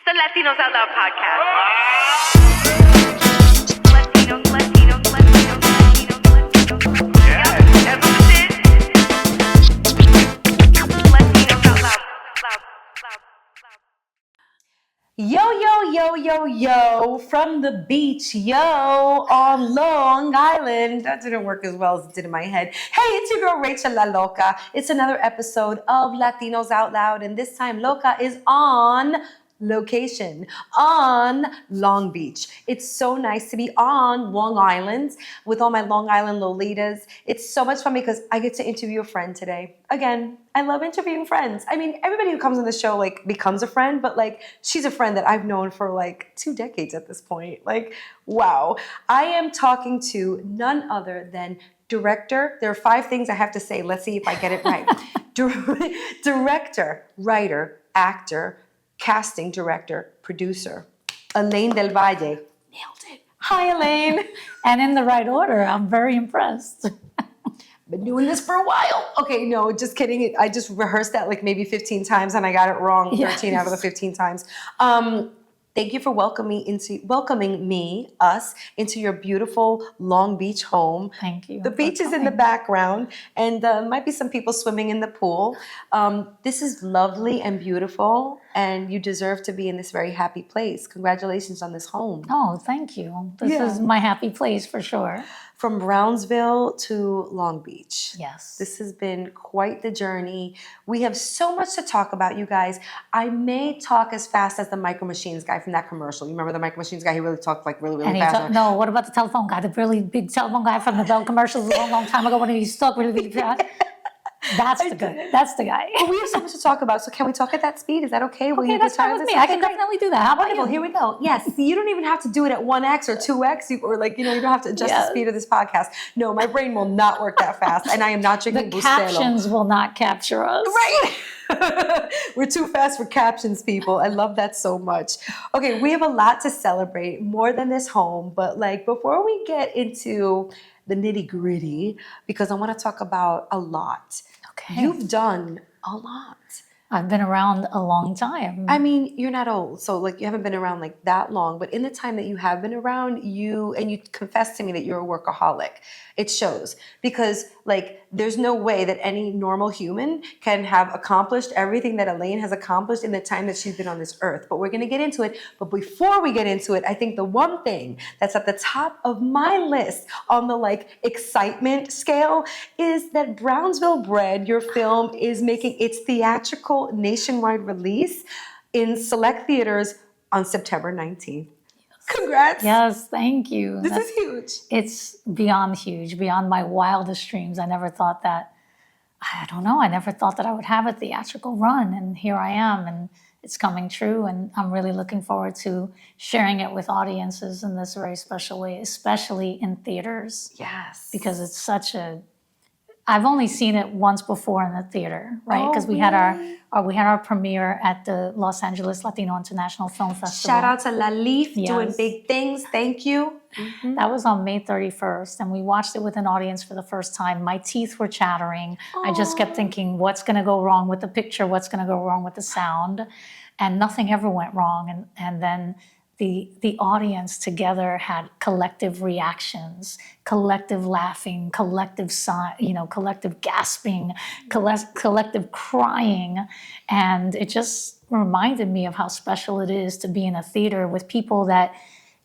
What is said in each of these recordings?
The Latinos Out Loud podcast. Latinos. Yeah, that's what this is. Latinos Out Loud. Yo, from the beach, on Long Island. That didn't work as well as it did in my head. Hey, it's your girl, Rachel La Loca. It's another episode of Latinos Out Loud, and this time Loca is on location on Long Beach. It's so nice to be on Long Island with all my Long Island Lolitas. It's so much fun because I get to interview a friend today. Again, I love interviewing friends. I mean, everybody who comes on the show like becomes a friend, but like she's a friend that I've known for like 2 decades at this point. Like, wow. I am talking to none other than director. There are 5 things I have to say. Let's see if I get it right. Director, writer, actor, casting director, producer, Elaine Del Valle. Nailed it. Hi, Elaine. And in the right order. I'm very impressed. Been doing this for a while. Okay, no, just kidding. I just rehearsed that like maybe 15 times and I got it wrong 13 out of the 15 times. Thank you for welcoming us into your beautiful Long Beach home. Thank you. The beach is in the background, and might be some people swimming in the pool. This is lovely and beautiful, and you deserve to be in this very happy place. Congratulations on this home. Oh, thank you. This is my happy place for sure. From Brownsville to Long Beach. Yes. This has been quite the journey. We have so much to talk about, you guys. I may talk as fast as the Micro Machines guy from that commercial. You remember the Micro Machines guy? He really talked like really fast. No, what about the telephone guy? The really big telephone guy from the Bell commercials a long time ago when he spoke really fast? That's the guy. Well, we have so much to talk about, so can we talk at that speed? Is that okay? Will you that's fine with me. I can definitely do that. How about wonderful. you? Here we go. Yes, you don't even have to do it at 1x or 2x, you don't have to adjust the speed of this podcast. No, my brain will not work that fast, and I am not drinking The Bustelo. captions will not capture us. Right. We're too fast for captions, people. I love that so much. Okay, we have a lot to celebrate, more than this home, but like before we get into the nitty-gritty, because I want to talk about a lot. Okay. You've done a lot. I've been around a long time. I mean, you're not old, so like you haven't been around like that long, but in the time that you have been around, you confessed to me that you're a workaholic. It shows, because like there's no way that any normal human can have accomplished everything that Elaine has accomplished in the time that she's been on this earth. But we're going to get into it. But before we get into it, I think the one thing that's at the top of my list on the like excitement scale is that Brownsville Bred, your film, is making its theatrical nationwide release in select theaters on September 19th. Congrats. Yes, thank you. This is huge. It's beyond huge, beyond my wildest dreams. I never thought that, I don't know, I never thought that I would have a theatrical run, and here I am, and it's coming true, and I'm really looking forward to sharing it with audiences in this very special way, especially in theaters. Yes. Because it's such a, I've only seen it once before in the theater, right? Because we had our premiere at the Los Angeles Latino International Film Festival. Shout out to La Leaf, doing big things. Thank you. Mm-hmm. That was on May 31st, and we watched it with an audience for the first time. My teeth were chattering. I just kept thinking, what's going to go wrong with the picture? What's going to go wrong with the sound? And nothing ever went wrong. And then the audience together had collective reactions, collective laughing, collective collective gasping, collective crying. And it just reminded me of how special it is to be in a theater with people that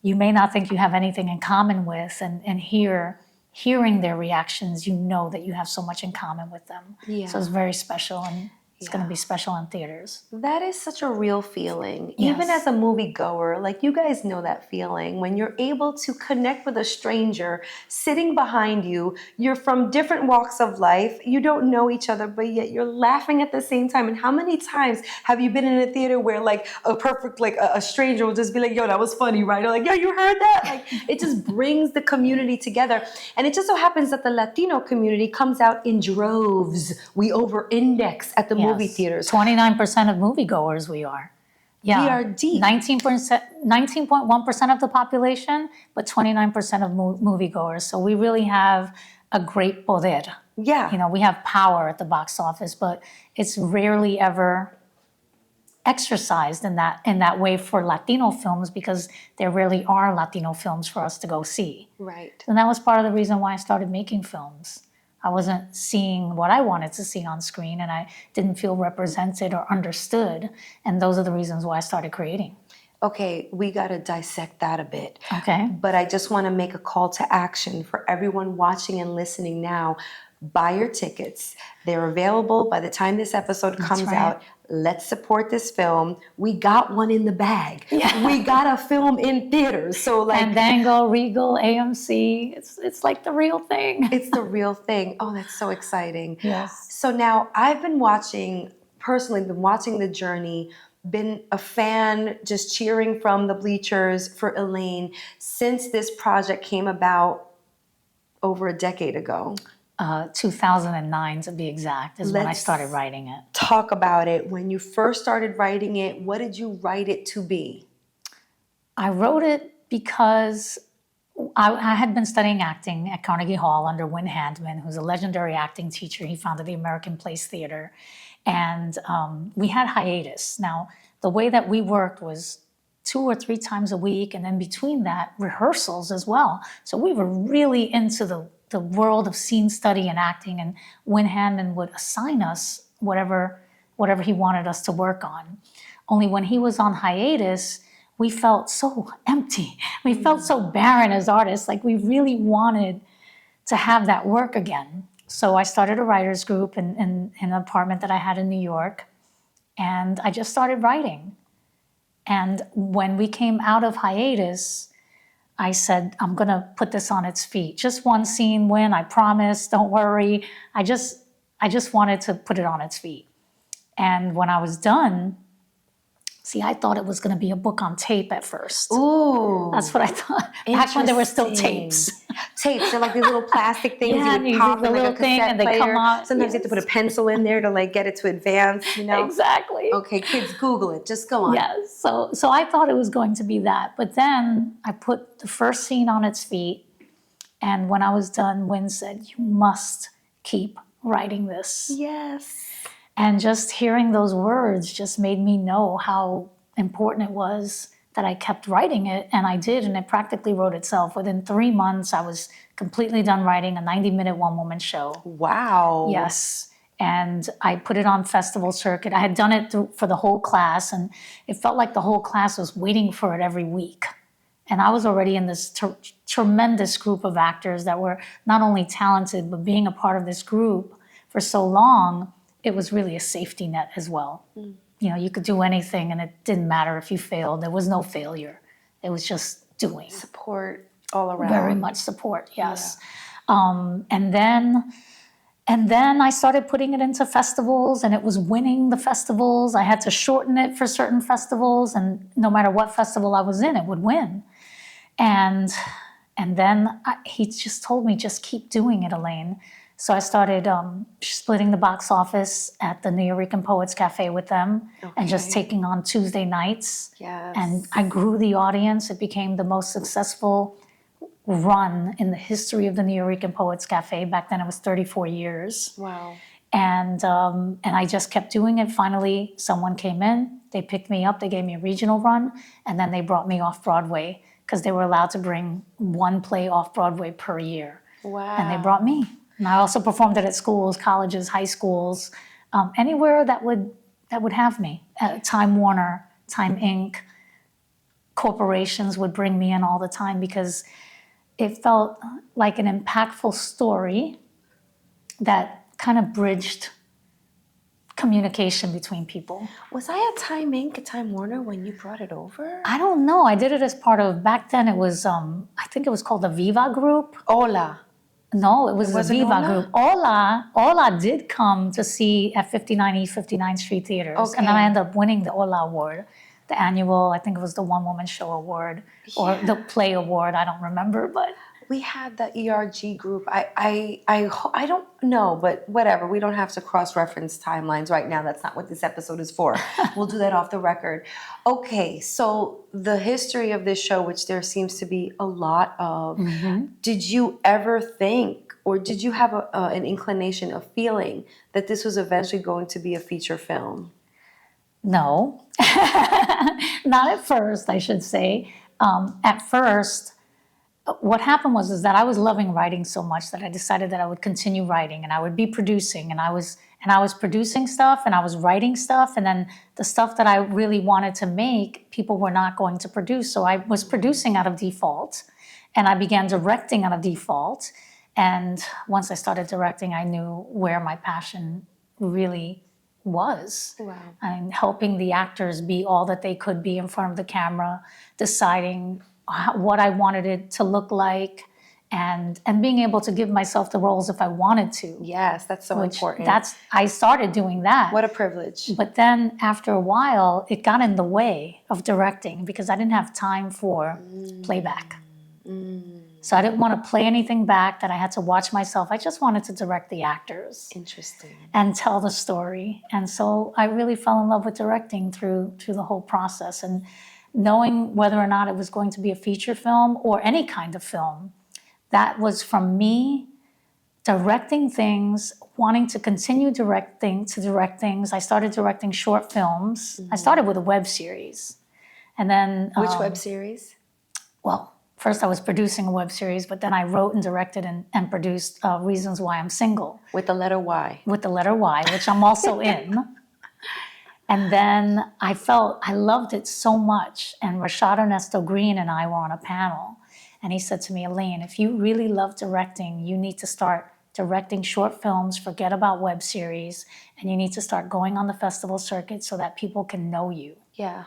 you may not think you have anything in common with, and hearing their reactions, you know that you have so much in common with them. Yeah. So it's very special, and it's going to be special in theaters. That is such a real feeling. Yes. Even as a movie goer, like you guys know that feeling when you're able to connect with a stranger sitting behind you. You're from different walks of life. You don't know each other, but yet you're laughing at the same time. And how many times have you been in a theater where like a stranger will just be like, yo, that was funny, right? Or like, yo, you heard that? Like it just brings the community together. And it just so happens that the Latino community comes out in droves. We over-index at the movie theaters. 29% of moviegoers we are. Yeah. We are deep. 19.1% of the population, but 29% of moviegoers. So we really have a great poder. Yeah. We have power at the box office, but it's rarely ever exercised in that way for Latino films, because there really are Latino films for us to go see. Right. And that was part of the reason why I started making films. I wasn't seeing what I wanted to see on screen, and I didn't feel represented or understood. And those are the reasons why I started creating. Okay, we got to dissect that a bit. Okay. But I just want to make a call to action for everyone watching and listening now. Buy your tickets. They're available by the time this episode comes right. out. Let's support this film. We got one in the bag. Yeah. We got a film in theaters. So like Fandango, Regal, AMC, it's like the real thing. it's the real thing. Oh, that's so exciting. Yes. So now I've been watching the journey, been a fan, just cheering from the bleachers for Elaine since this project came about over a decade ago. 2009 to be exact is when I Let's started writing it. Talk about it. When you first started writing it, what did you write it to be? I wrote it because I had been studying acting at Carnegie Hall under Win Handman, who's a legendary acting teacher. He founded the American Place Theater. And we had hiatus. Now, the way that we worked was 2 or 3 times a week, and then between that, rehearsals as well. So we were really into the world of scene study and acting, and Win Handman would assign us whatever he wanted us to work on. Only when he was on hiatus, we felt so empty. We felt so barren as artists, like we really wanted to have that work again. So I started a writer's group in an apartment that I had in New York, and I just started writing. And when we came out of hiatus, I said, I'm gonna put this on its feet. Just one scene, Win, I promise, don't worry. I just wanted to put it on its feet. And when I was done, see, I thought it was gonna be a book on tape at first. Ooh. That's what I thought. Back when there were still tapes. Tapes, they're like these little plastic things Yeah, you you would pop do the in like a little thing cassette and they player. come out. Sometimes you have to put a pencil in there to like get it to advance, you know? Exactly. Okay, kids, Google it. Just go on. Yeah, so I thought it was going to be that. But then I put the first scene on its feet, and when I was done, Win said, you must keep writing this. Yes. And just hearing those words just made me know how important it was that I kept writing it, and I did, and it practically wrote itself. Within 3 months, I was completely done writing a 90-minute one-woman show. Wow. Yes. And I put it on festival circuit. I had done it for the whole class, and it felt like the whole class was waiting for it every week. And I was already in this tremendous group of actors that were not only talented, but being a part of this group for so long, it was really a safety net as well. You know, you could do anything, and it didn't matter if you failed. There was no failure. It was just doing. Support all around. Very much support, yes. Yeah. And then I started putting it into festivals, and it was winning the festivals. I had to shorten it for certain festivals, and no matter what festival I was in, it would win. And then he just told me, just keep doing it, Elaine. So I started splitting the box office at the New York Poets Cafe with them, and just taking on Tuesday nights. Yes. And I grew the audience. It became the most successful run in the history of the New York Poets Cafe. Back then it was 34 years. Wow. And I just kept doing it. Finally, someone came in, they picked me up, they gave me a regional run, and then they brought me off Broadway, because they were allowed to bring 1 play off Broadway per year. Wow. And they brought me. And I also performed it at schools, colleges, high schools, anywhere that would have me. Time Warner, Time Inc., corporations would bring me in all the time, because it felt like an impactful story that kind of bridged communication between people. Was I at Time Inc., at Time Warner, when you brought it over? I don't know. I did it as part of, back then it was, I think it was called the Viva Group. Hola. No, it was the wasn't Viva Ola? Group. Ola did come to see at 59 East 59th Street Theaters. Okay. And then I ended up winning the Ola Award, the annual, I think it was the One Woman Show Award, or the Play Award, I don't remember, but... We had the ERG group. I don't know, but whatever. We don't have to cross-reference timelines right now. That's not what this episode is for. We'll do that off the record. Okay, so the history of this show, which there seems to be a lot of, did you ever think, or did you have an inclination, a feeling that this was eventually going to be a feature film? No, not at first, I should say. At first, what happened was is that I was loving writing so much that I decided that I would continue writing and I would be producing and I was producing stuff and I was writing stuff, and then the stuff that I really wanted to make, people were not going to produce. So I was producing out of default and I began directing out of default. And once I started directing, I knew where my passion really was. Wow. And helping the actors be all that they could be in front of the camera, deciding what I wanted it to look like, and being able to give myself the roles if I wanted to. Yes, that's so important. I started doing that. What a privilege. But then after a while, it got in the way of directing because I didn't have time for playback. So I didn't want to play anything back that I had to watch myself. I just wanted to direct the actors. Interesting. And tell the story. And so I really fell in love with directing through the whole process. And knowing whether or not it was going to be a feature film or any kind of film, that was from me directing things, wanting to continue to direct things. I started directing short films. I started with a web series. And then... Which web series? Well, first I was producing a web series, but then I wrote and directed and produced Reasons Why I'm Single. With the letter Y. With the letter Y, which I'm also in. And then I loved it so much. And Rashad Ernesto Green and I were on a panel. And he said to me, Elaine, if you really love directing, you need to start directing short films, forget about web series, and you need to start going on the festival circuit so that people can know you. Yeah.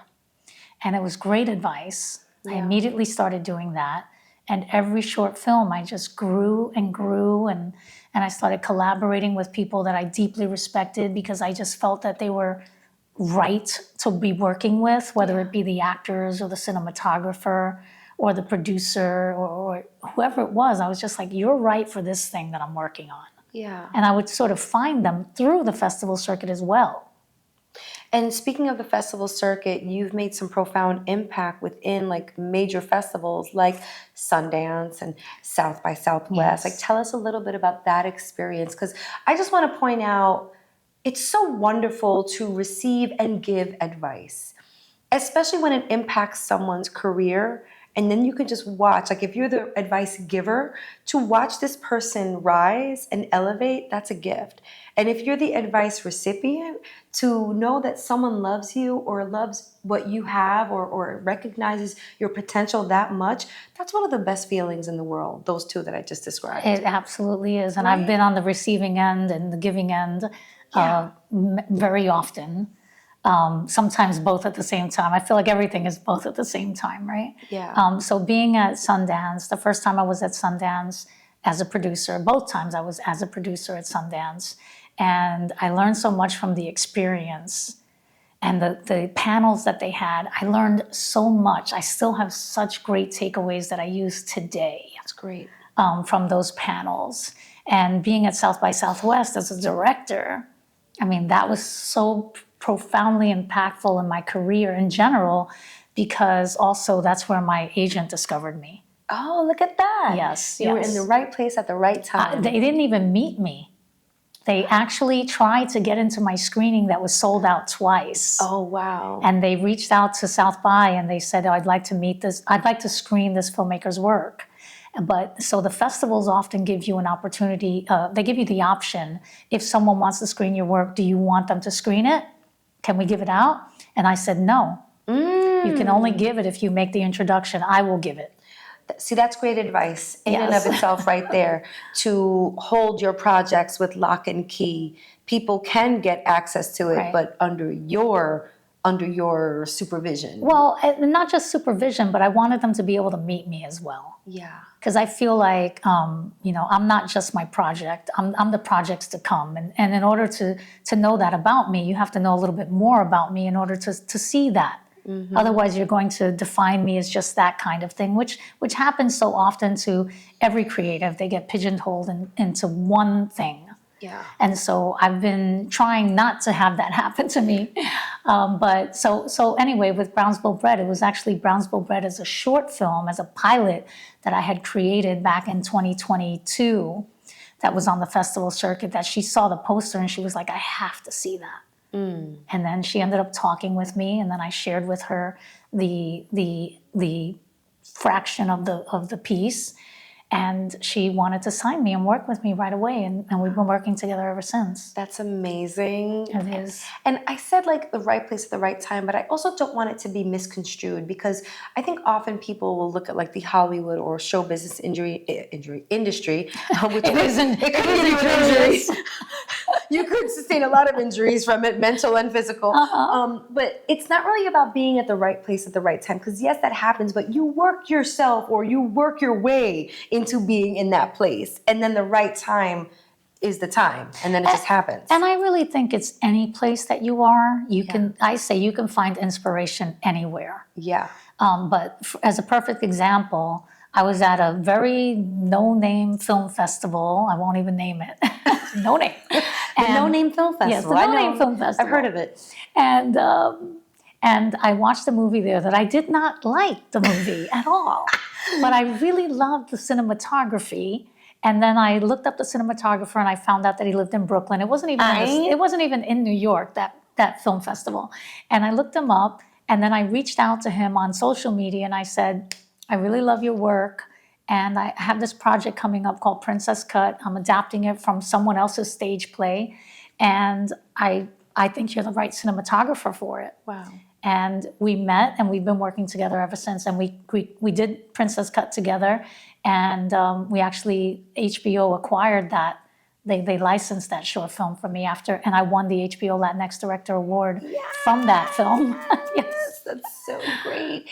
And it was great advice. Yeah. I immediately started doing that. And every short film, I just grew and grew. And I started collaborating with people that I deeply respected because I just felt that they were right to be working with, whether it be the actors or the cinematographer or the producer or whoever it was. I was just like, you're right for this thing that I'm working on. Yeah. And I would sort of find them through the festival circuit as well. And speaking of the festival circuit, you've made some profound impact within like major festivals like Sundance and South by Southwest. Yes. Like, tell us a little bit about that experience, because I just want to point out, it's so wonderful to receive and give advice, especially when it impacts someone's career. And then you can just watch, like if you're the advice giver, to watch this person rise and elevate, that's a gift. And if you're the advice recipient, to know that someone loves you or loves what you have or recognizes your potential that much, that's one of the best feelings in the world, those two that I just described. It absolutely is. And Right? I've been on the receiving end and the giving end very often. Sometimes both at the same time. I feel like everything is both at the same time, right? Yeah. So being at Sundance, the first time I was at Sundance as a producer, both times I was as a producer at Sundance, and I learned so much from the experience and the panels that they had. I learned so much. I still have such great takeaways that I use today. That's great. From those panels. And being at South by Southwest as a director, I mean, that was so profoundly impactful in my career in general, because also that's where my agent discovered me. Oh, look at that. Yes, You were yes. in the right place at the right time. They didn't even meet me. They actually tried to get into my screening that was sold out twice. Oh, wow. And they reached out to South by and they said, I'd like to screen this filmmaker's work. But so the festivals often give you an opportunity, they give you the option, if someone wants to screen your work, do you want them to screen it? Can we give it out? And I said, no. You can only give it if you make the introduction. I will give it. See, that's great advice in and of Yes. itself right there, to hold your projects with lock and key. People can get access to it, Right. but under your supervision. Well, not just supervision, but I wanted them to be able to meet me as well. Yeah. Because I feel like, I'm not just my project. I'm the projects to come. And in order to know that about me, you have to know a little bit more about me in order to see that. Mm-hmm. Otherwise, you're going to define me as just that kind of thing, which happens so often to every creative. They get pigeonholed into one thing. Yeah. And so I've been trying not to have that happen to me. But so anyway, with Brownsville Bred, it was actually Brownsville Bred as a short film, as a pilot that I had created back in 2022 that was on the festival circuit, that she saw the poster and she was like, I have to see that. And then she ended up talking with me, and then I shared with her the fraction of the piece, and she wanted to sign me and work with me right away, and we've been working together ever since. That's amazing. It is. And I said like the right place at the right time, but I also don't want it to be misconstrued, because I think often people will look at like the Hollywood or show business industry, which It isn't. It could give you an injury. You could sustain a lot of injuries from it, mental and physical. But it's not really about being at the right place at the right time, because yes, that happens, but you work yourself or you work your way into being in that place. And then the right time is the time, and then it just happens. And I really think it's any place that you are. I say you can find inspiration anywhere. Yeah. But as a perfect example, I was at a very no-name film festival. I won't even name it. No name. The No Name Film Festival. Yes, the No Name Film Festival. I've heard of it. And I watched a movie there that I did not like the movie at all. But I really loved the cinematography. And then I looked up the cinematographer, and I found out that he lived in Brooklyn. It wasn't even in New York, that film festival. And I looked him up, and then I reached out to him on social media, and I said, I really love your work, and I have this project coming up called Princess Cut. I'm adapting it from someone else's stage play, and I think you're the right cinematographer for it. Wow. And we met, and we've been working together ever since. And we did Princess Cut together, and we actually, HBO acquired that. They licensed that short film for me after, and I won the HBO Latinx Director Award from that film. Yes, that's so great.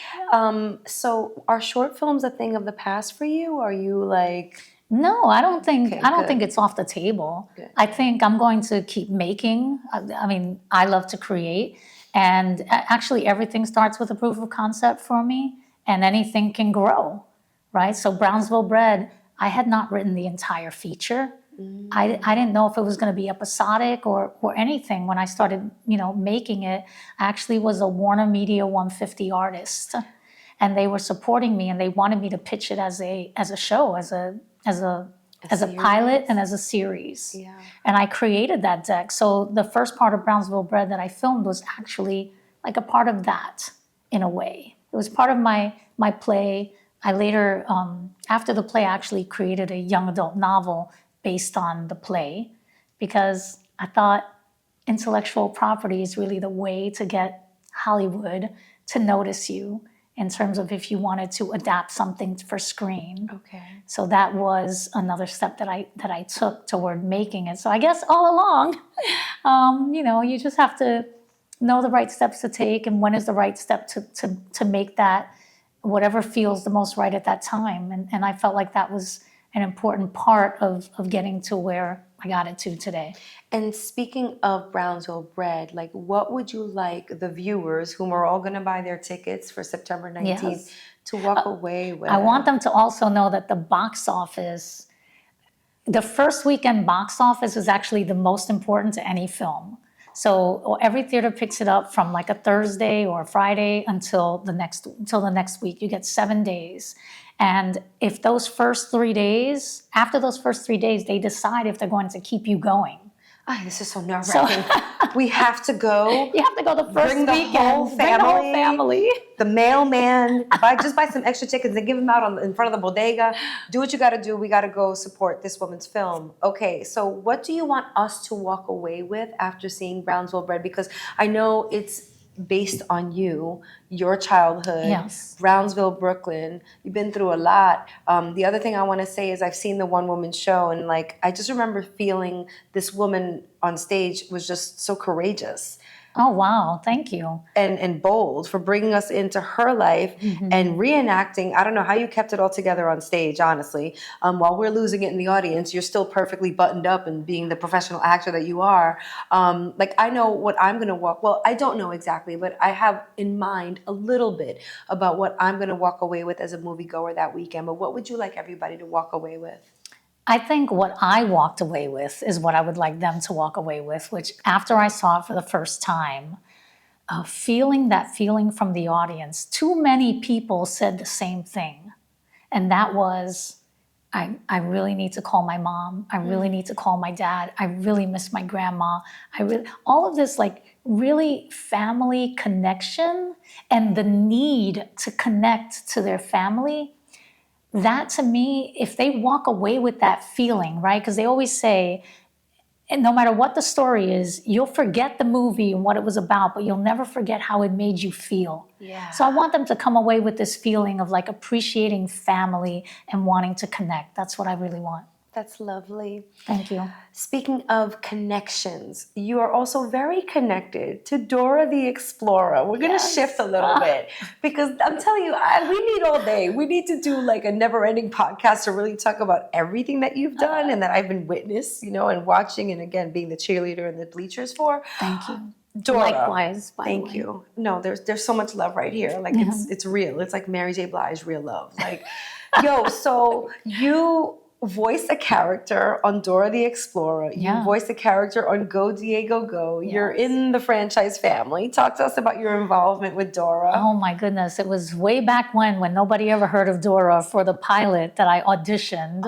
So are short films a thing of the past for you? Are you like... No, I don't think good. think it's off the table. Good. I think I'm going to keep making. I mean, I love to create, and actually everything starts with a proof of concept for me, and anything can grow, right? So Brownsville Bred, I had not written the entire feature. I didn't know if it was going to be episodic or anything. When I started, making it, I actually was a Warner Media 150 artist, and they were supporting me, and they wanted me to pitch it as a show, as a pilot and as a series. Yeah. And I created that deck. So the first part of Brownsville Bred that I filmed was actually like a part of that, in a way. It was part of my play. I later, after the play, I actually created a young adult novel based on the play, because I thought intellectual property is really the way to get Hollywood to notice you, in terms of if you wanted to adapt something for screen. Okay. So that was another step that I took toward making it. So I guess all along, you just have to know the right steps to take, and when is the right step to make that whatever feels the most right at that time. And I felt like that was an important part of getting to where I got it to today. And speaking of Brownsville Bred, like, what would you like the viewers, whom are all going to buy their tickets for September 19th, to walk away with? I want them to also know that the box office, the first weekend box office, is actually the most important to any film. So every theater picks it up from like a Thursday or a Friday until the next week. You get 7 days. And if those first 3 days, after those first 3 days, they decide if they're going to keep you going. Oh, this is so nerve-wracking. We have to go. You have to go the first bring the weekend. whole Bring the whole family. The mailman. Just buy some extra tickets and give them out in front of the bodega. Do what you got to do. We got to go support this woman's film. Okay, so what do you want us to walk away with after seeing Brownsville Bred? Because I know it's based on you, your childhood, yes. Brownsville, Brooklyn. You've been through a lot. The other thing I want to say is I've seen the one-woman show, and like I just remember feeling this woman on stage was just so courageous. Oh, wow. Thank you. And bold for bringing us into her life and reenacting. I don't know how you kept it all together on stage, honestly. While we're losing it in the audience, you're still perfectly buttoned up and being the professional actor that you are. Like, I know what I'm going to walk. Well, I don't know exactly, but I have in mind a little bit about what I'm going to walk away with as a moviegoer that weekend. But what would you like everybody to walk away with? I think what I walked away with is what I would like them to walk away with, which after I saw it for the first time, feeling that feeling from the audience, too many people said the same thing. And that was, I really need to call my mom. I really need to call my dad. I really miss my grandma. All of this, like, really family connection and the need to connect to their family. That to me, if they walk away with that feeling, right? Because they always say, and no matter what the story is, you'll forget the movie and what it was about, but you'll never forget how it made you feel. Yeah. So I want them to come away with this feeling of like appreciating family and wanting to connect. That's what I really want. That's lovely. Thank you. Speaking of connections, you are also very connected to Dora the Explorer. We're going to shift a little bit because I'm telling you, we need all day. We need to do like a never-ending podcast to really talk about everything that you've done and that I've been witness, and watching, and again, being the cheerleader in the bleachers for. Thank you. Dora. Likewise, by the Thank way. you. No, there's so much love right here. Like it's real. It's like Mary J. Blige, real love. Like, so you voiced a character on Dora the Explorer. You voiced a character on Go Diego Go. Yes. You're in the franchise family. Talk to us about your involvement with Dora. Oh my goodness. It was way back when nobody ever heard of Dora for the pilot that I auditioned.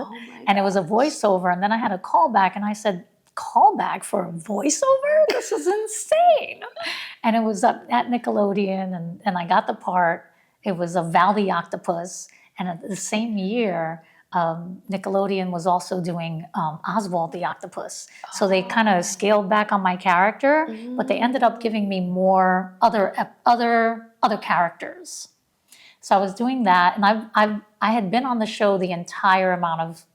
And it was a voiceover. And then I had a callback and I said, callback for a voiceover? This is insane. And it was up at Nickelodeon and I got the part. It was a Val the Octopus. And at the same year, Nickelodeon was also doing Oswald the Octopus. So they kind of scaled back on my character, but they ended up giving me more other characters. So I was doing that, and I had been on the show the entire amount of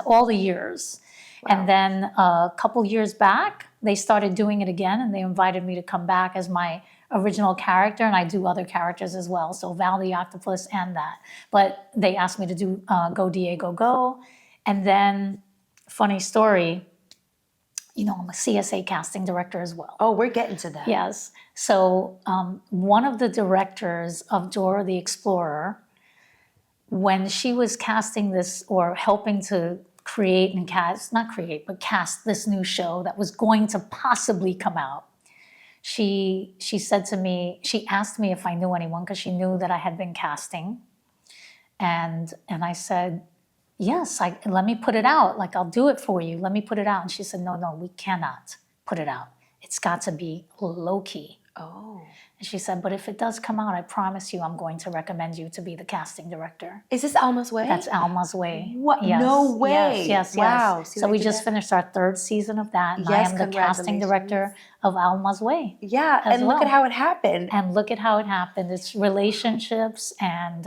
all the years. Wow. And then a couple years back, they started doing it again, and they invited me to come back as my original character, and I do other characters as well. So Val the Octopus and that. But they asked me to do Go Diego Go. And then, funny story, I'm a CSA casting director as well. Oh, we're getting to that. Yes. So one of the directors of Dora the Explorer, when she was casting this or helping to create and cast this new show that was going to possibly come out, she said to me, she asked me if I knew anyone because she knew that I had been casting. And I said, yes, let me put it out. Like, I'll do it for you. Let me put it out. And she said, no, we cannot put it out. It's got to be low-key. Oh. And she said, but if it does come out, I promise you I'm going to recommend you to be the casting director. Is this Alma's Way? That's Alma's Way. What? Yes. No way. Yes. Wow. So we just finished our 3rd season of that. And I am the casting director of Alma's Way. Yeah, and look at how it happened. And look at how it happened. It's relationships and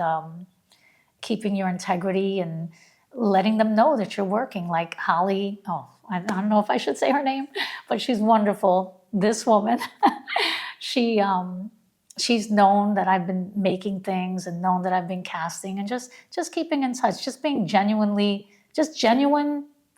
keeping your integrity and letting them know that you're working. Like Holly, I don't know if I should say her name, but she's wonderful. This woman, she's known that I've been making things and known that I've been casting and just keeping in touch, just being genuine,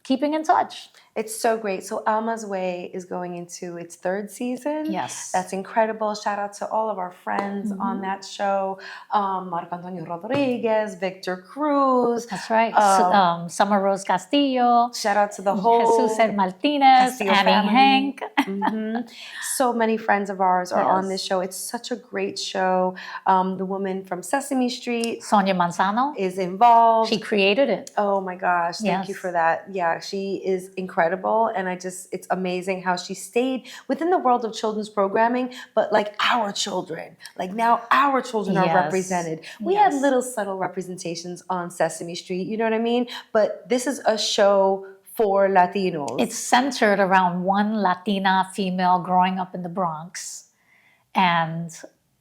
keeping in touch. It's so great. So Alma's Way is going into its 3rd season. Yes. That's incredible. Shout out to all of our friends on that show. Marco Antonio Rodriguez, Victor Cruz. That's right. Summer Rose Castillo. Shout out to the whole Jesus Martinez, Castillo Annie family. Hank. So many friends of ours are on this show. It's such a great show. The woman from Sesame Street, Sonia Manzano, is involved. She created it. Oh my gosh, thank you for that. Yeah, she is incredible. And it's amazing how she stayed within the world of children's programming, but like our children, like now our children are represented. We had little subtle representations on Sesame Street, you know what I mean? But this is a show for Latinos. It's centered around one Latina female growing up in the Bronx. And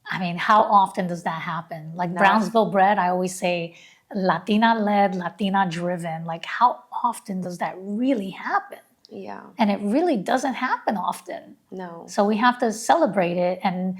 I mean, how often does that happen? Like Brownsville Bred, I always say, Latina-led, Latina-driven. Like, how often does that really happen? Yeah. And it really doesn't happen often. No. So we have to celebrate it and,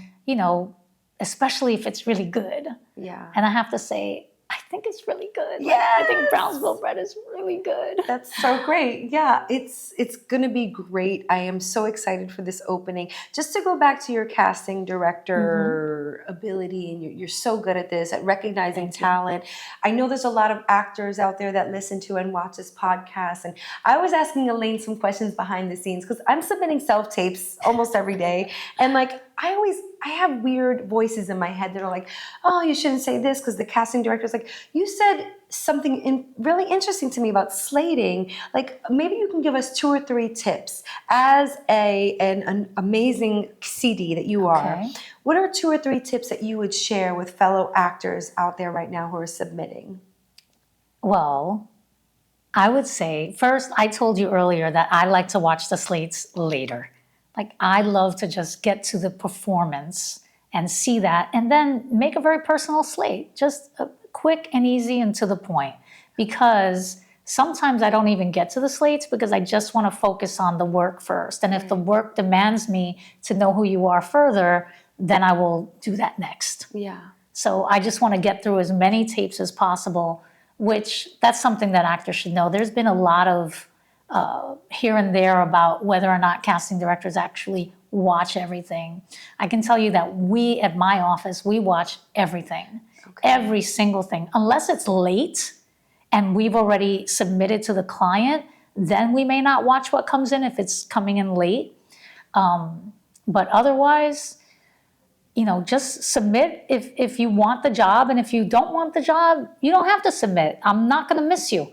especially if it's really good. Yeah. And I have to say, I think it's really good. Yeah. I think Brownsville Bred is really good. That's so great. Yeah, it's going to be great. I am so excited for this opening. Just to go back to your casting director ability, and you're so good at this, at recognizing talent. I know there's a lot of actors out there that listen to and watch this podcast, and I was asking Elaine some questions behind the scenes because I'm submitting self-tapes almost every day, and like, I have weird voices in my head that are like, oh, you shouldn't say this because the casting director's like, you said something really interesting to me about slating. Like, maybe you can give us 2 or 3 tips as an amazing CD that you are. Okay. What are 2 or 3 tips that you would share with fellow actors out there right now who are submitting? Well, I would say, first, I told you earlier that I like to watch the slates later. Like, I love to just get to the performance and see that, and then make a very personal slate, just quick and easy and to the point. Because sometimes I don't even get to the slates because I just want to focus on the work first. And if the work demands me to know who you are further, then I will do that next. Yeah. So I just want to get through as many tapes as possible, which that's something that actors should know. There's been a lot of here and there about whether or not casting directors actually watch everything. I can tell you that we at my office, we watch everything, every single thing. Unless it's late and we've already submitted to the client, then we may not watch what comes in if it's coming in late. But otherwise, just submit if you want the job, and if you don't want the job, you don't have to submit. I'm not going to miss you.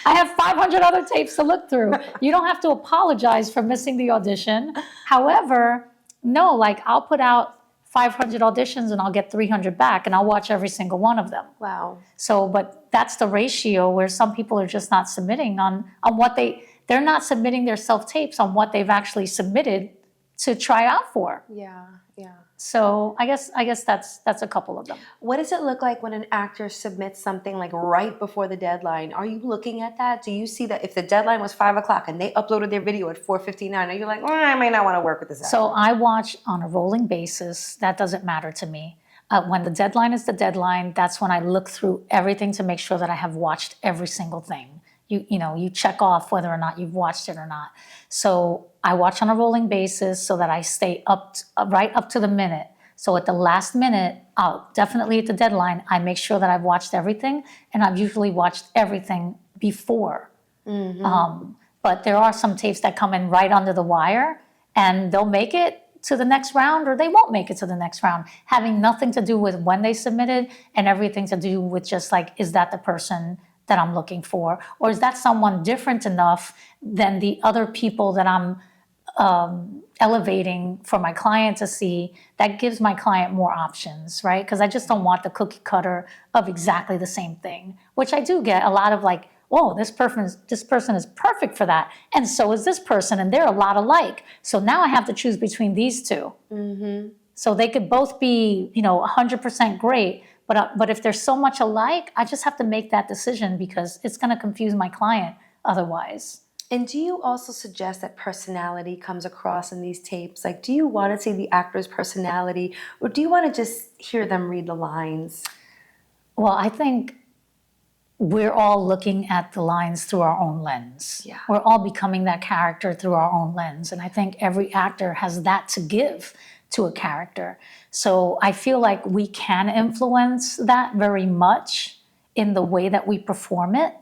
I have 500 other tapes to look through. You don't have to apologize for missing the audition. However, no, like, I'll put out 500 auditions and I'll get 300 back, and I'll watch every single one of them. Wow. So, but that's the ratio where some people are just not submitting on what they're not submitting their self-tapes on what they've actually submitted to try out for. Yeah. So I guess that's a couple of them. What does it look like when an actor submits something like right before the deadline? Are you looking at that? Do you see that if the deadline was 5 o'clock and they uploaded their video at 4:59, are you like, I might not want to work with this actor? So I watch on a rolling basis. That doesn't matter to me. When the deadline is the deadline, that's when I look through everything to make sure that I have watched every single thing. You check off whether or not you've watched it or not. So I watch on a rolling basis so that I stay right up to the minute. So at the last minute, definitely at the deadline, I make sure that I've watched everything, and I've usually watched everything before. But there are some tapes that come in right under the wire, and they'll make it to the next round, or they won't make it to the next round, having nothing to do with when they submitted and everything to do with just like, is that the person that I'm looking for? Or is that someone different enough than the other people that I'm elevating for my client to see, that gives my client more options, right? Because I just don't want the cookie cutter of exactly the same thing, which I do get a lot of like, oh, this person is perfect for that. And so is this person, and they're a lot alike. So now I have to choose between these two. So they could both be, 100% great, but if they're so much alike, I just have to make that decision because it's going to confuse my client otherwise. And do you also suggest that personality comes across in these tapes? Like, do you want to see the actor's personality, or do you want to just hear them read the lines? Well, I think we're all looking at the lines through our own lens. Yeah. We're all becoming that character through our own lens. And I think every actor has that to give to a character. So I feel like we can influence that very much in the way that we perform it.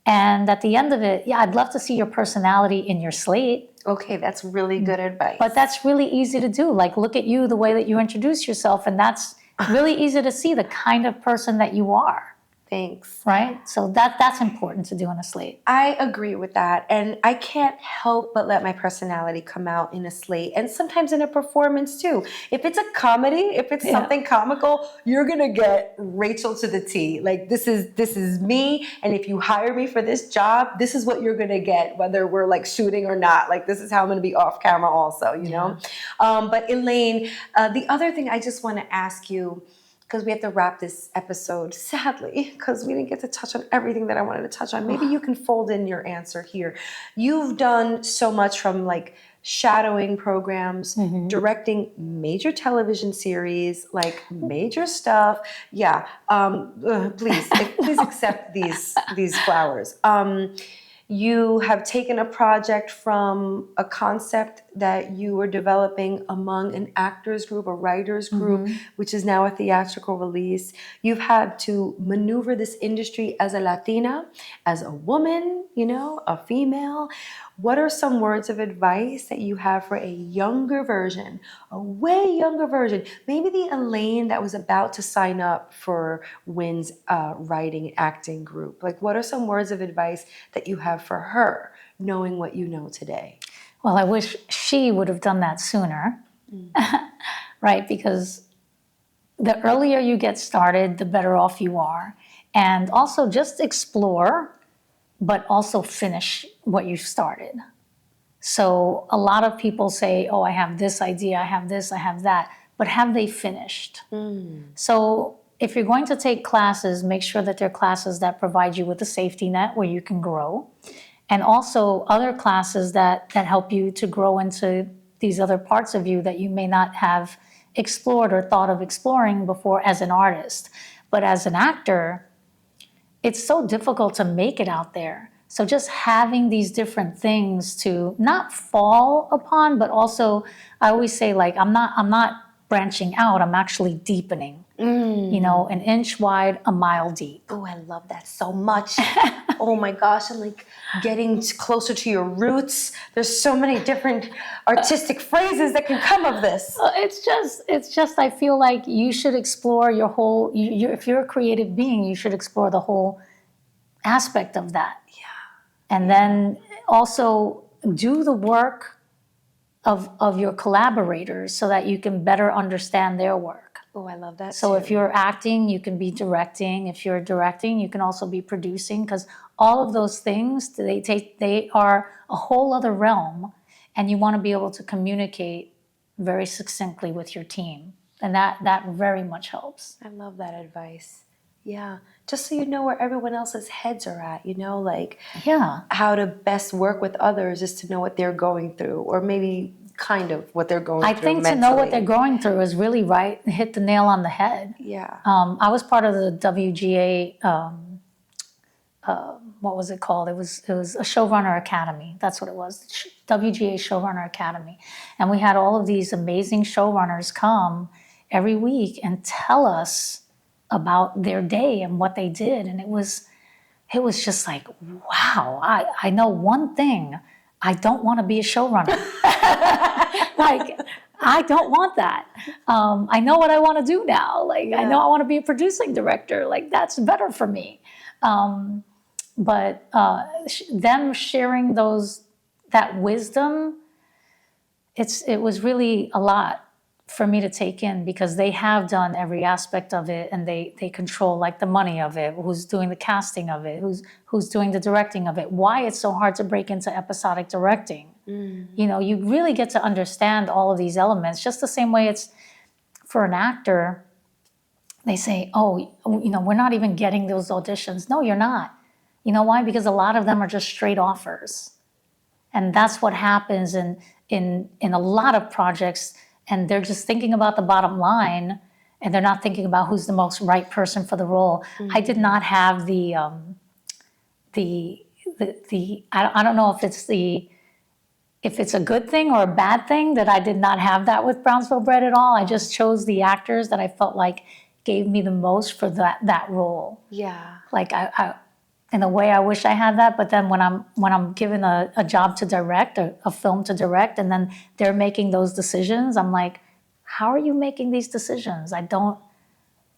And at the end of it, yeah, I'd love to see your personality in your slate. Okay, that's really good advice. But that's really easy to do. Like, look at you, the way that you introduce yourself, and that's really easy to see the kind of person that you are. Thanks. Right? So that's important to do in a slate. I agree with that. And I can't help but let my personality come out in a slate, and sometimes in a performance too. If it's a comedy, if it's something comical, you're going to get Rachel to the T. Like, this is me. And if you hire me for this job, this is what you're going to get, whether we're like shooting or not. Like, this is how I'm going to be off camera also, you know? But Elaine, the other thing I just want to ask you, because we have to wrap this episode, sadly, because we didn't get to touch on everything that I wanted to touch on. Maybe you can fold in your answer here. You've done so much, from like shadowing programs, directing major television series, like major stuff. Yeah, please accept these flowers. You have taken a project from a concept that you were developing among an actors group, a writers group, which is now a theatrical release. You've had to maneuver this industry as a Latina, as a woman, a female. what are some words of advice that you have for a younger version, a way younger version, maybe the Elaine that was about to sign up for Wynn's writing acting group? Like, what are some words of advice that you have for her, knowing what you know today? Well, I wish she would have done that sooner, right? Because the earlier you get started, the better off you are. And also just explore, but also finish what you started. So a lot of people say, oh, I have this idea, I have this, I have that, but have they finished? So if you're going to take classes, make sure that they're classes that provide you with a safety net where you can grow. And also other classes that help you to grow into these other parts of you that you may not have explored or thought of exploring before as an artist. But as an actor, it's so difficult to make it out there. So just having these different things to not fall upon, but also I always say, like, I'm not branching out, I'm actually deepening. You know, an inch wide, a mile deep. Oh, I love that so much. Oh my gosh, I'm like getting closer to your roots. There's so many different artistic phrases that can come of this. It's just I feel like you should explore your whole, if you're a creative being, you should explore the whole aspect of that. Yeah. And then also do the work of your collaborators so that you can better understand their work. Oh, I love that. So if you're acting, you can be directing. If you're directing, you can also be producing, because all of those things, they are a whole other realm, and you want to be able to communicate very succinctly with your team. And that very much helps. I love that advice. Yeah. Just so you know where everyone else's heads are at, you know, like how to best work with others is to know what they're going through, or maybe kind of what they're going through. I think mentally. To know what they're going through is really hit the nail on the head. Yeah. I was part of the WGA, what was it called? It was a showrunner academy. That's what it was, WGA Showrunner Academy. And we had all of these amazing showrunners come every week and tell us about their day and what they did. And it was just like, wow, I know one thing. I don't want to be a showrunner. Like, I don't want that. I know what I want to do now. Like, I know I want to be a producing director. Like, that's better for me. But them sharing that wisdom, it was really a lot for me to take in, because they have done every aspect of it, and they control like the money of it, who's doing the casting of it, who's doing the directing of it, why it's so hard to break into episodic directing. You know, you really get to understand all of these elements, just the same way it's for an actor. They say, oh, you know, we're not even getting those auditions. No, you're not. You know why? Because a lot of them are just straight offers. And that's what happens in a lot of projects. And they're just thinking about the bottom line, and they're not thinking about who's the most right person for the role. I did not have the I don't know if it's a good thing or a bad thing that I did not have that with Brownsville Bred at all. I just chose the actors that I felt like gave me the most for that role. Yeah. Like I in a way I wish I had that, but then when I'm given a job to direct, a film to direct, and then they're making those decisions, I'm like, how are you making these decisions?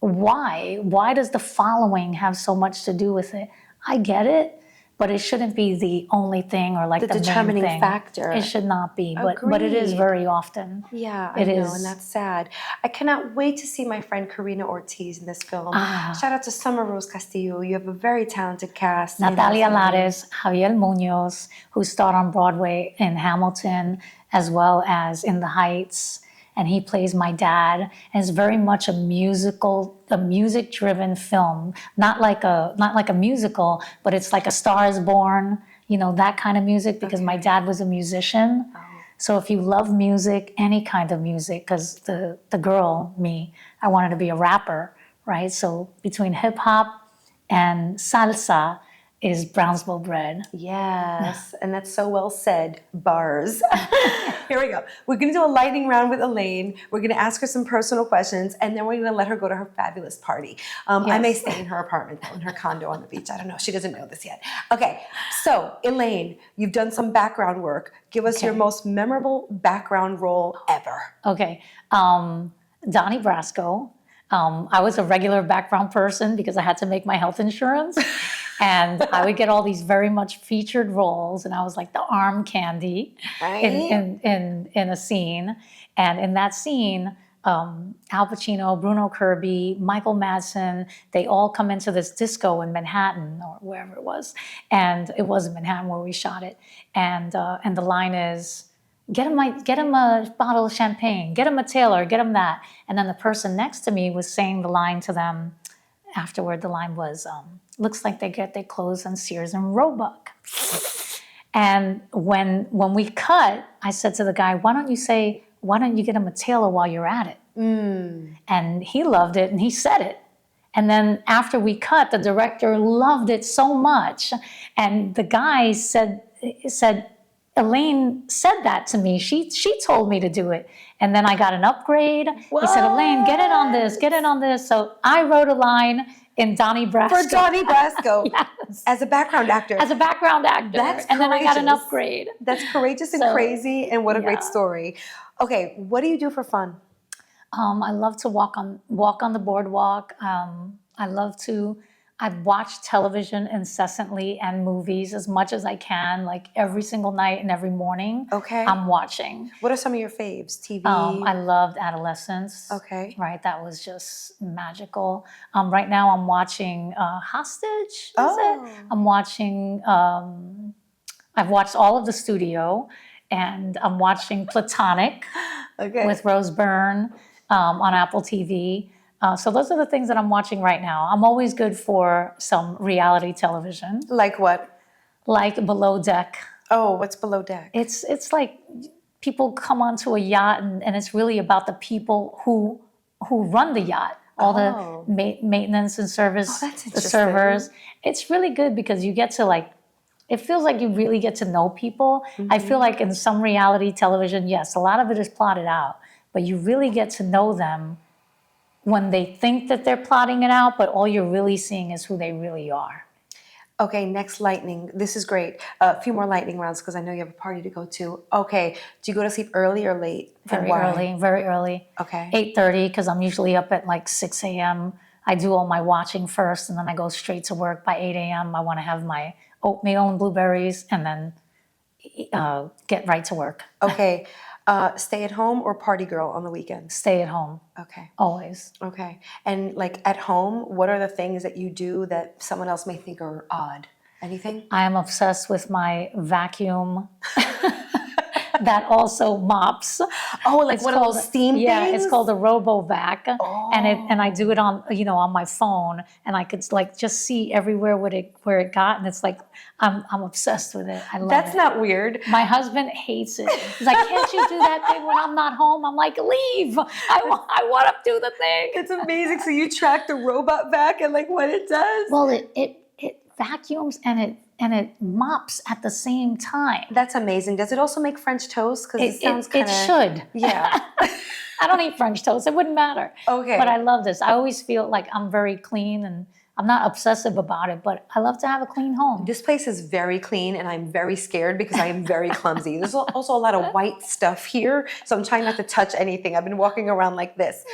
Why does the following have so much to do with it? I get it, but it shouldn't be the only thing, or like the determining main thing. factor. It should not be, but it is very often. Yeah, I know, and that's sad. I cannot wait to see my friend Karina Ortiz in this film. Shout out to Summer Rose Castillo. You have a very talented cast. Natalia Lares, Javier Munoz, who starred on Broadway in Hamilton as well as in The Heights. And he plays my dad. And it's very much a music-driven film. Not like a musical, but it's like A Star Is Born, you know, that kind of music, because my dad was a musician. So if you love music, any kind of music, because the girl, me, I wanted to be a rapper, right? So between hip hop and salsa, is Brownsville Bred. Yes, and that's so well said. Bars. Here we go. We're going to do a lightning round with Elaine. We're going to ask her some personal questions, and then we're going to let her go to her fabulous party. I may stay in her apartment, though, in her condo on the beach. I don't know. She doesn't know this yet. Okay, so Elaine, you've done some background work. Give us your most memorable background role ever. Okay. Donnie Brasco. I was a regular background person because I had to make my health insurance. And I would get all these very much featured roles, and I was like the arm candy in a scene. And in that scene, Al Pacino, Bruno Kirby, Michael Madsen, they all come into this disco in Manhattan or wherever it was. And it was in Manhattan where we shot it. And the line is, get him a bottle of champagne, get him a Taylor, get him that. And then the person next to me was saying the line to them. Afterward, the line was, looks like they get their clothes on Sears and Roebuck. And when we cut, I said to the guy, why don't you get him a Taylor while you're at it? And he loved it, and he said it. And then after we cut, the director loved it so much. And the guy said, Elaine said that to me. She told me to do it. And then I got an upgrade. What? He said, Elaine, get in on this. So I wrote a line in Donnie Brasco. For Donnie Brasco. Yes. As a background actor. As a background actor. That's and then I got an courageous. upgrade. That's courageous and crazy, and what a great story. Okay, what do you do for fun? I love to walk on the boardwalk. I watch television incessantly and movies as much as I can, like every single night and every morning. Okay. I'm watching. What are some of your faves? TV? I loved Adolescence. Okay. Right, that was just magical. Right now I'm watching Hostage, is it? I'm watching, I've watched all of The Studio, and I'm watching Platonic with Rose Byrne on Apple TV. So those are the things that I'm watching right now. I'm always good for some reality television. Like what? Like Below Deck. Oh, what's Below Deck? It's like people come onto a yacht, and it's really about the people who run the yacht. All the maintenance and service, the servers. It's really good because you get to it feels like you really get to know people. I feel like in some reality television, yes, a lot of it is plotted out, but you really get to know them when they think that they're plotting it out, but all you're really seeing is who they really are. Okay, next lightning. This is great. A few more lightning rounds because I know you have a party to go to. Okay, do you go to sleep early or late? Very early. Okay. 8:30, because I'm usually up at 6 a.m. I do all my watching first, and then I go straight to work by 8 a.m. I want to have my oatmeal and blueberries, and then get right to work. Okay. Stay at home or party girl on the weekends? Stay at home. Okay. Always. Okay. And at home, what are the things that you do that someone else may think are odd? Anything? I am obsessed with my vacuum that also mops. Oh, like one of those steam Yeah, things? it's called a RoboVac. And I do it on my phone, and I could just see everywhere where it got, and it's like I'm obsessed with it. I love it. That's not weird. My husband hates it. He's like, can't you do that thing when I'm not home? I'm like, leave. I want to do the thing. It's amazing. So you track the robot vac and what it does? Well, it vacuums and it mops at the same time. That's amazing. Does it also make French toast? Because it sounds kind of... It should. Yeah. I don't eat French toast. It wouldn't matter. Okay. But I love this. I always feel like I'm very clean, and I'm not obsessive about it, but I love to have a clean home. This place is very clean, and I'm very scared because I am very clumsy. There's also a lot of white stuff here, so I'm trying not to touch anything. I've been walking around like this.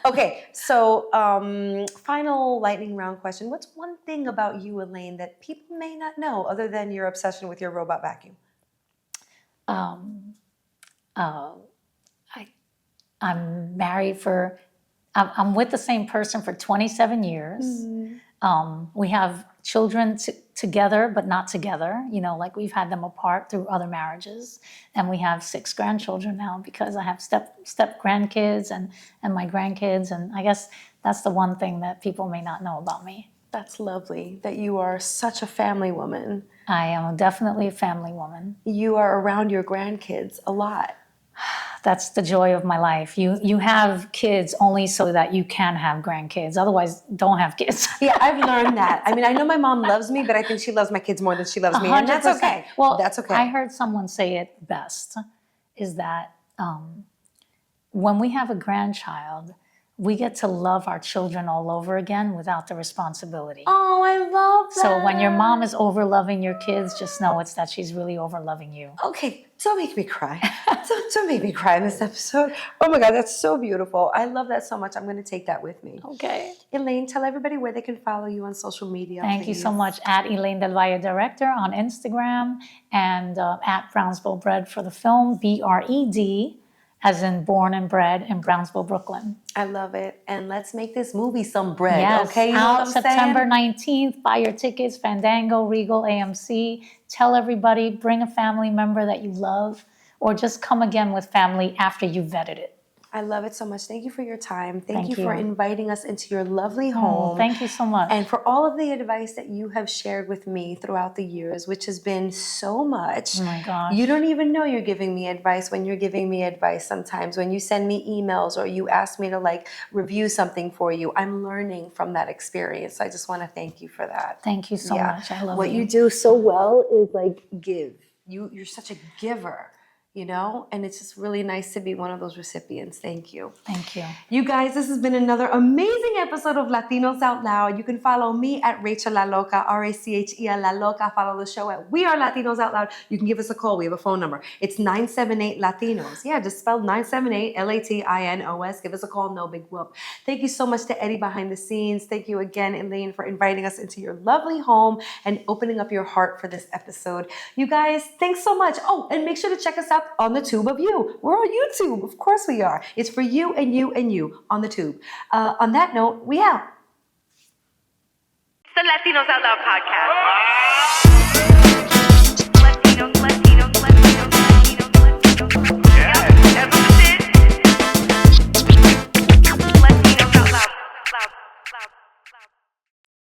Okay, so final lightning round question. What's one thing about you, Elaine, that people may not know other than your obsession with your robot vacuum? I'm married I'm with the same person for 27 years. Mm-hmm. We have children together, but not together. We've had them apart through other marriages. And we have 6 grandchildren now because I have step grandkids and my grandkids. And I guess that's the one thing that people may not know about me. That's lovely that you are such a family woman. I am definitely a family woman. You are around your grandkids a lot. That's the joy of my life. You have kids only so that you can have grandkids. Otherwise, don't have kids. Yeah, I've learned that. I mean, I know my mom loves me, but I think she loves my kids more than she loves me, and that's 100%. okay. Well, that's okay. I heard someone say it best, is that when we have a grandchild, we get to love our children all over again without the responsibility. Oh, I love that. So when your mom is over loving your kids, just know it's that she's really over loving you. Okay, don't make me cry. don't make me cry in this episode. Oh my God, that's so beautiful. I love that so much. I'm going to take that with me. Okay. Elaine, tell everybody where they can follow you on social media. Thank you so please. much. At Elaine Del Valle Director on Instagram, and at Brownsville Bred for the film, BRED, as in born and bred in Brownsville, Brooklyn. I love it. And let's make this movie some bread, Yes, okay? You know out what I'm September saying? 19th. Buy your tickets, Fandango, Regal, AMC. Tell everybody, bring a family member that you love, or just come again with family after you've vetted it. I love it so much. Thank you for your time. Thank you Thank for you. inviting us into your lovely Oh, home. thank you so much. And for all of the advice that you have shared with me throughout the years, which has been so much. Oh my gosh. You don't even know you're giving me advice when you're giving me advice sometimes. When you send me emails or you ask me to review something for you, I'm learning from that experience. So I just want to thank you for that. Thank you so much. I love What you. you do so well is give. You're such a giver. And it's just really nice to be one of those recipients. Thank you. Thank you. You guys, this has been another amazing episode of Latinos Out Loud. You can follow me at Rachel La Loca, Rachel La Loca. Follow the show at We Are Latinos Out Loud. You can give us a call. We have a phone number. It's 978-Latinos. Yeah, just spelled 978, Latinos. Give us a call. No big whoop. Thank you so much to Eddie behind the scenes. Thank you again, Elaine, for inviting us into your lovely home and opening up your heart for this episode. You guys, thanks so much. Oh, and make sure to check us out on the tube of you. We're on YouTube. Of course we are. It's for you and you and you on the tube. On that note, we out. It's the Latinos Out Loud podcast.